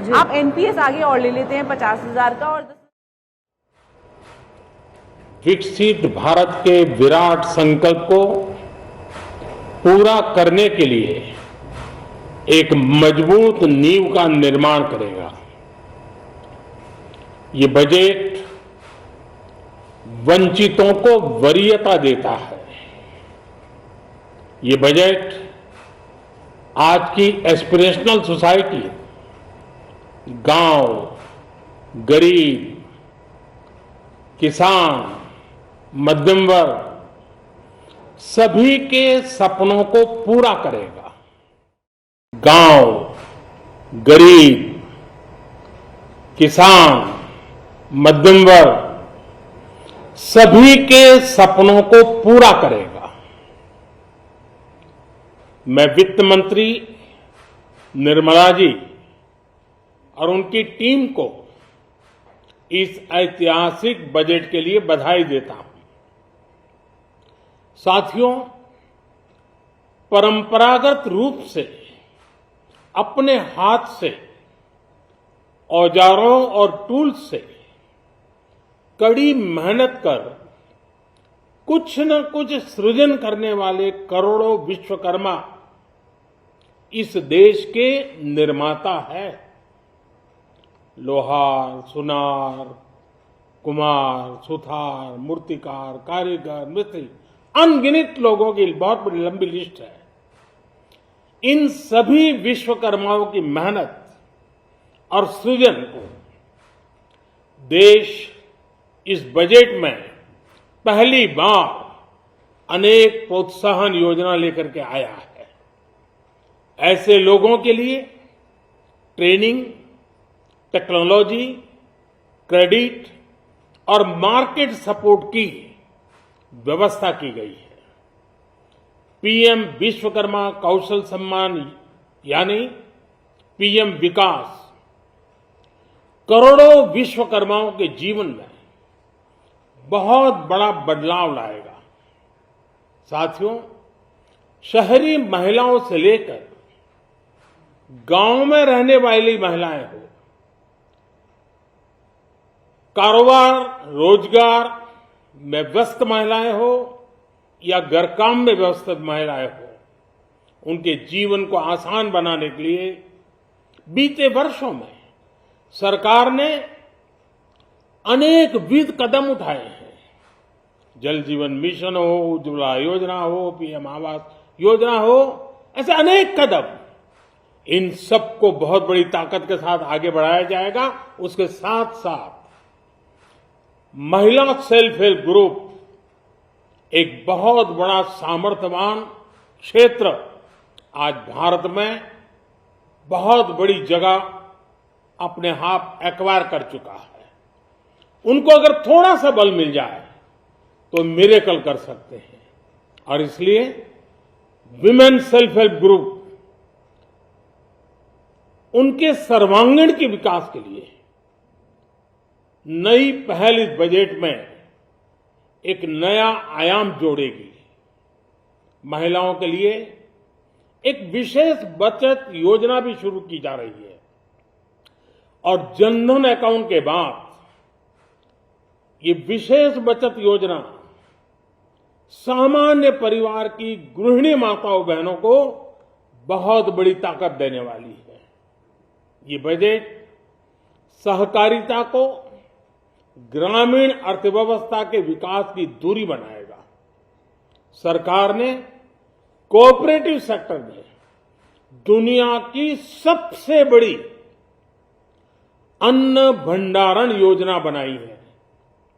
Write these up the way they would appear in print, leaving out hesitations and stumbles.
आप एनपीएस आगे और ले लेते हैं 50,000 का और विकसित भारत के विराट संकल्प को पूरा करने के लिए एक मजबूत नींव का निर्माण करेगा। ये बजट वंचितों को वरीयता देता है। ये बजट आज की एस्पिरेशनल सोसाइटी, गांव, गरीब, किसान, मध्यम वर्ग सभी के सपनों को पूरा करेगा। गांव, गरीब, किसान, मध्यम वर्ग सभी के सपनों को पूरा करेगा। मैं वित्त मंत्री निर्मला जी और उनकी टीम को इस ऐतिहासिक बजट के लिए बधाई देता हूं। साथियों, परंपरागत रूप से अपने हाथ से औजारों और टूल्स से कड़ी मेहनत कर कुछ न कुछ सृजन करने वाले करोड़ों विश्वकर्मा इस देश के निर्माता है। लोहार, सुनार, कुम्हार, सुथार, मूर्तिकार, कारीगर, मिस्त्री, अनगिनत लोगों की बहुत बड़ी लंबी लिस्ट है। इन सभी विश्वकर्माओं की मेहनत और सृजन को देश इस बजट में पहली बार अनेक प्रोत्साहन योजना लेकर के आया है। ऐसे लोगों के लिए ट्रेनिंग, टेक्नोलॉजी, क्रेडिट और मार्केट सपोर्ट की व्यवस्था की गई है। पीएम विश्वकर्मा कौशल सम्मान यानी पीएम विकास करोड़ों विश्वकर्माओं के जीवन में बहुत बड़ा बदलाव लाएगा। साथियों, शहरी महिलाओं से लेकर गांव में रहने वाली महिलाएं हो, कारोबार रोजगार में व्यस्त महिलाएं हो या घर काम में व्यस्त महिलाएं हो, उनके जीवन को आसान बनाने के लिए बीते वर्षों में सरकार ने अनेक विध कदम उठाए हैं। जल जीवन मिशन हो, उज्ज्वला योजना हो, पीएम आवास योजना हो, ऐसे अनेक कदम। इन सबको बहुत बड़ी ताकत के साथ आगे बढ़ाया जाएगा। उसके साथ साथ महिला सेल्फ हेल्प ग्रुप एक बहुत बड़ा सामर्थ्यवान क्षेत्र आज भारत में बहुत बड़ी जगह अपने हाथ एक्वायर कर चुका है। उनको अगर थोड़ा सा बल मिल जाए तो मिरेकल कर सकते हैं। और इसलिए विमेन सेल्फ हेल्प ग्रुप उनके सर्वांगीण के विकास के लिए नई पहल इस बजट में एक नया आयाम जोड़ेगी। महिलाओं के लिए एक विशेष बचत योजना भी शुरू की जा रही है और जनधन अकाउंट के बाद ये विशेष बचत योजना सामान्य परिवार की गृहिणी माताओं बहनों को बहुत बड़ी ताकत देने वाली है। ये बजट सहकारिता को ग्रामीण अर्थव्यवस्था के विकास की दूरी बनाएगा। सरकार ने कोऑपरेटिव सेक्टर में दुनिया की सबसे बड़ी अन्न भंडारण योजना बनाई है,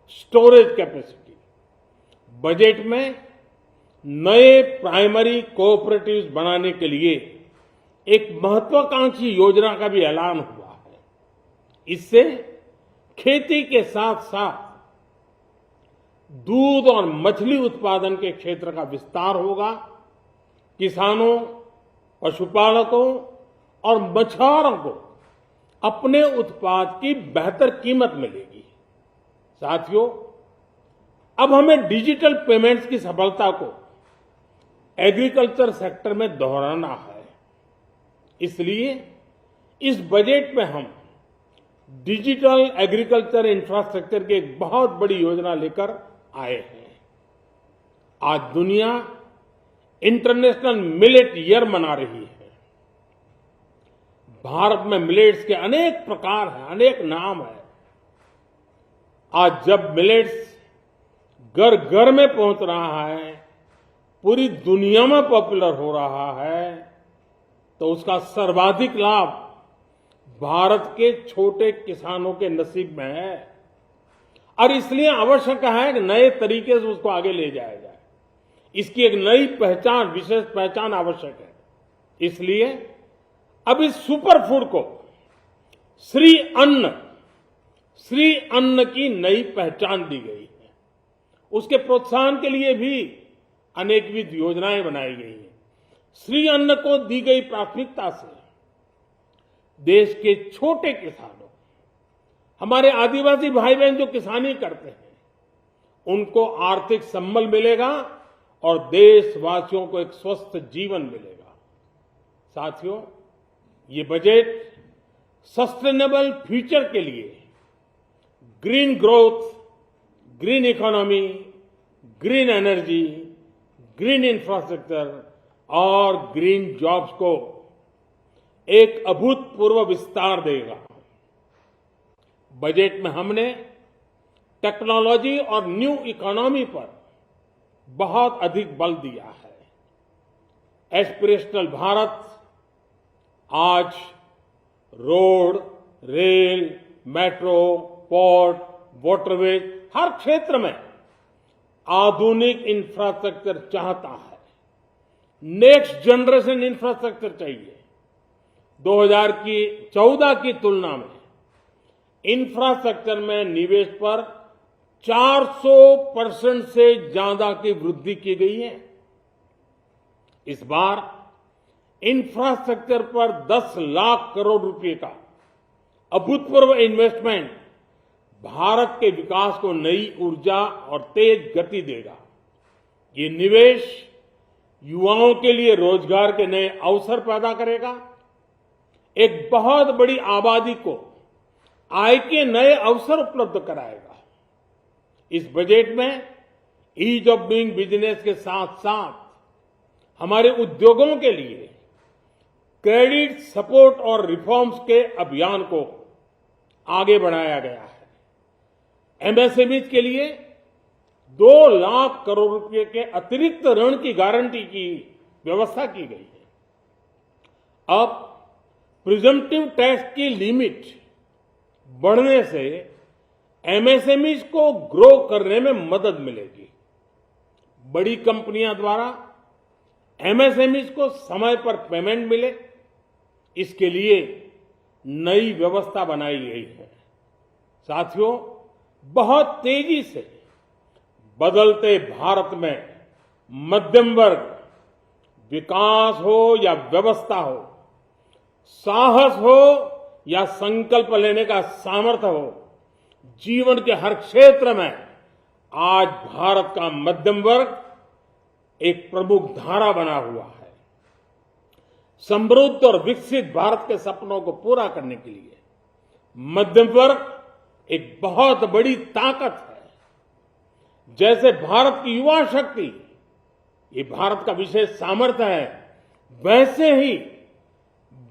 स्टोरेज कैपेसिटी। बजट में नए प्राइमरी कोऑपरेटिव्स बनाने के लिए एक महत्वाकांक्षी योजना का भी ऐलान हुआ है। इससे खेती के साथ साथ दूध और मछली उत्पादन के क्षेत्र का विस्तार होगा। किसानों, पशुपालकों और मछुआरों को अपने उत्पाद की बेहतर कीमत मिलेगी। साथियों, अब हमें डिजिटल पेमेंट्स की सफलता को एग्रीकल्चर सेक्टर में दोहराना है। इसलिए इस बजट में हम डिजिटल एग्रीकल्चर इंफ्रास्ट्रक्चर की एक बहुत बड़ी योजना लेकर आए हैं। आज दुनिया इंटरनेशनल मिलेट ईयर मना रही है। भारत में मिलेट्स के अनेक प्रकार हैं, अनेक नाम हैं। आज जब मिलेट्स घर घर में पहुंच रहा है, पूरी दुनिया में पॉपुलर हो रहा है, तो उसका सर्वाधिक लाभ भारत के छोटे किसानों के नसीब में है। और इसलिए आवश्यक है कि नए तरीके से उसको आगे ले जाया जाए। इसकी एक नई पहचान, विशेष पहचान आवश्यक है। इसलिए अब इस सुपर फूड को श्री अन्न की नई पहचान दी गई है। उसके प्रोत्साहन के लिए भी अनेकविध योजनाएं बनाई गई हैं। श्री अन्न को दी गई प्राथमिकता से देश के छोटे किसानों, हमारे आदिवासी भाई बहन जो किसानी करते हैं, उनको आर्थिक संबल मिलेगा और देशवासियों को एक स्वस्थ जीवन मिलेगा। साथियों, ये बजट सस्टेनेबल फ्यूचर के लिए green growth, green economy, green energy, green infrastructure और ग्रीन जॉब्स को एक अभूतपूर्व विस्तार देगा। बजट में हमने टेक्नोलॉजी और न्यू इकोनॉमी पर बहुत अधिक बल दिया है। एस्पिरेशनल भारत आज road, rail, metro, port, waterways, हर क्षेत्र में आधुनिक इंफ्रास्ट्रक्चर चाहता है। नेक्स्ट जनरेशन इंफ्रास्ट्रक्चर चाहिए। 2014 की तुलना में इंफ्रास्ट्रक्चर में निवेश पर 400% से ज्यादा की वृद्धि की गई है। इस बार इंफ्रास्ट्रक्चर पर 10 लाख करोड़ रुपए का अभूतपूर्व इन्वेस्टमेंट भारत के विकास को नई ऊर्जा और तेज गति देगा। ये निवेश युवाओं के लिए रोजगार के नए अवसर पैदा करेगा, एक बहुत बड़ी आबादी को आय के नए अवसर उपलब्ध कराएगा। इस बजट में ईज ऑफ डूइंग बिजनेस के साथ साथ हमारे उद्योगों के लिए क्रेडिट सपोर्ट और रिफॉर्म्स के अभियान को आगे बढ़ाया गया है। एमएसएमई के लिए 2 लाख करोड़ रुपए के अतिरिक्त ऋण की गारंटी की व्यवस्था की गई है। अब प्रिजम्पटिव टैक्स की लिमिट बढ़ने से एमएसएमई को ग्रो करने में मदद मिलेगी। बड़ी कंपनियां द्वारा एमएसएमई को समय पर पेमेंट मिले, इसके लिए नई व्यवस्था बनाई गई है। साथियों, बहुत तेजी से बदलते भारत में मध्यम वर्ग, विकास हो या व्यवस्था हो, साहस हो या संकल्प लेने का सामर्थ्य हो, जीवन के हर क्षेत्र में आज भारत का मध्यम वर्ग एक प्रमुख धारा बना हुआ है। समृद्ध और विकसित भारत के सपनों को पूरा करने के लिए मध्यम वर्ग एक बहुत बड़ी ताकत है। जैसे भारत की युवा शक्ति ये भारत का विशेष सामर्थ्य है, वैसे ही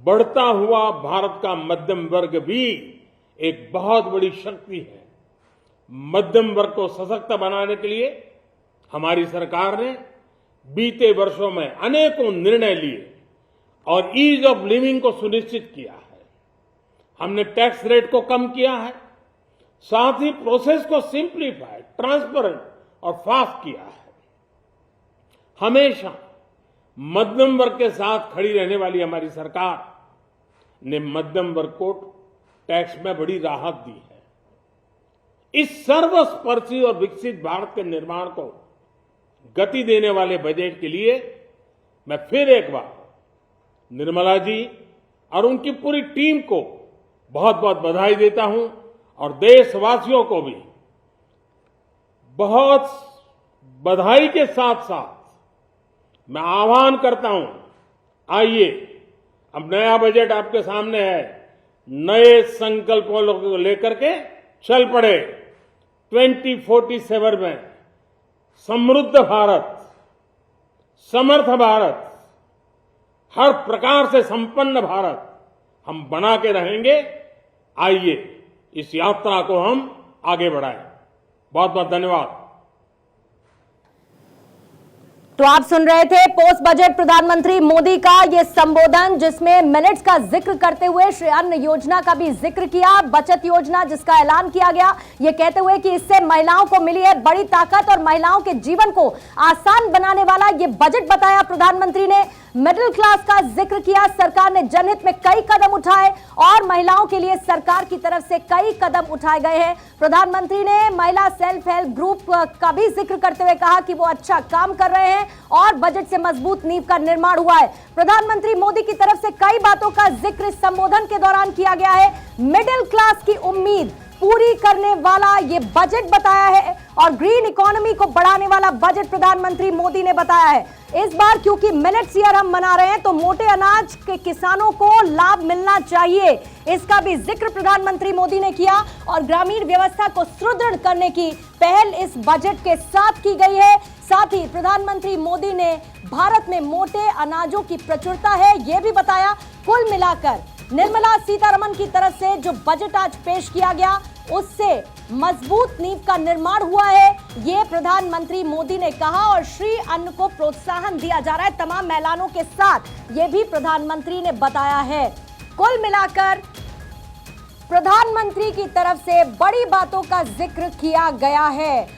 बढ़ता हुआ भारत का मध्यम वर्ग भी एक बहुत बड़ी शक्ति है। मध्यम वर्ग को सशक्त बनाने के लिए हमारी सरकार ने बीते वर्षों में अनेकों निर्णय लिए और ईज ऑफ लिविंग को सुनिश्चित किया है। हमने टैक्स रेट को कम किया है, साथ ही प्रोसेस को सिंप्लीफाई, ट्रांसपेरेंट और फास्ट किया है। हमेशा मध्यम वर्ग के साथ खड़ी रहने वाली हमारी सरकार ने मध्यम वर्ग को टैक्स में बड़ी राहत दी है। इस सर्वस्पर्शी और विकसित भारत के निर्माण को गति देने वाले बजट के लिए मैं फिर एक बार निर्मला जी और उनकी पूरी टीम को बहुत बहुत बधाई देता हूं और देशवासियों को भी बहुत बधाई के साथ साथ मैं आह्वान करता हूं, आइए अब नया बजट आपके सामने है, नए संकल्पों को लेकर के चल पड़े। 2047 में समृद्ध भारत, समर्थ भारत, हर प्रकार से संपन्न भारत हम बना के रहेंगे। आइए इस यात्रा को हम आगे बढ़ाएं। बहुत बहुत धन्यवाद। तो आप सुन रहे थे पोस्ट बजट प्रधानमंत्री मोदी का ये संबोधन, जिसमें मिलेट्स का जिक्र करते हुए श्री अन्न योजना का भी जिक्र किया, बचत योजना जिसका ऐलान किया गया, ये कहते हुए कि इससे महिलाओं को मिली है बड़ी ताकत और महिलाओं के जीवन को आसान बनाने वाला ये बजट बताया प्रधानमंत्री ने। मिडिल क्लास का जिक्र किया, सरकार ने जनहित में कई कदम उठाए और महिलाओं के लिए सरकार की तरफ से कई कदम उठाए गए हैं। प्रधानमंत्री ने महिला सेल्फ हेल्प ग्रुप का भी जिक्र करते हुए कहा कि वो अच्छा काम कर रहे हैं और बजट से मजबूत नींव का निर्माण हुआ है। प्रधानमंत्री मोदी की तरफ से कई बातों का जिक्र इस संबोधन के दौरान किया गया है। मिडिल क्लास की उम्मीद पूरी करने वाला ये बजट बताया है और ग्रीन इकोनॉमी को बढ़ाने वाला बजट प्रधानमंत्री मोदी ने बताया है। इस बार क्योंकि मिलेट्स ईयर हम मना रहे हैं तो मोटे अनाज के किसानों को लाभ मिलना चाहिए, इसका भी जिक्र प्रधानमंत्री मोदी ने किया और ग्रामीण व्यवस्था को सुदृढ़ करने की पहल इस बजट के साथ की गई है। साथ ही प्रधानमंत्री मोदी ने भारत में मोटे अनाजों की प्रचुरता है यह भी बताया। कुल मिलाकर निर्मला सीतारमण की तरफ से जो बजट आज पेश किया गया उससे मजबूत नींव का निर्माण हुआ है, ये प्रधानमंत्री मोदी ने कहा और श्री अन्न को प्रोत्साहन दिया जा रहा है तमाम महिलाओं के साथ, ये भी प्रधानमंत्री ने बताया है। कुल मिलाकर प्रधानमंत्री की तरफ से बड़ी बातों का जिक्र किया गया है।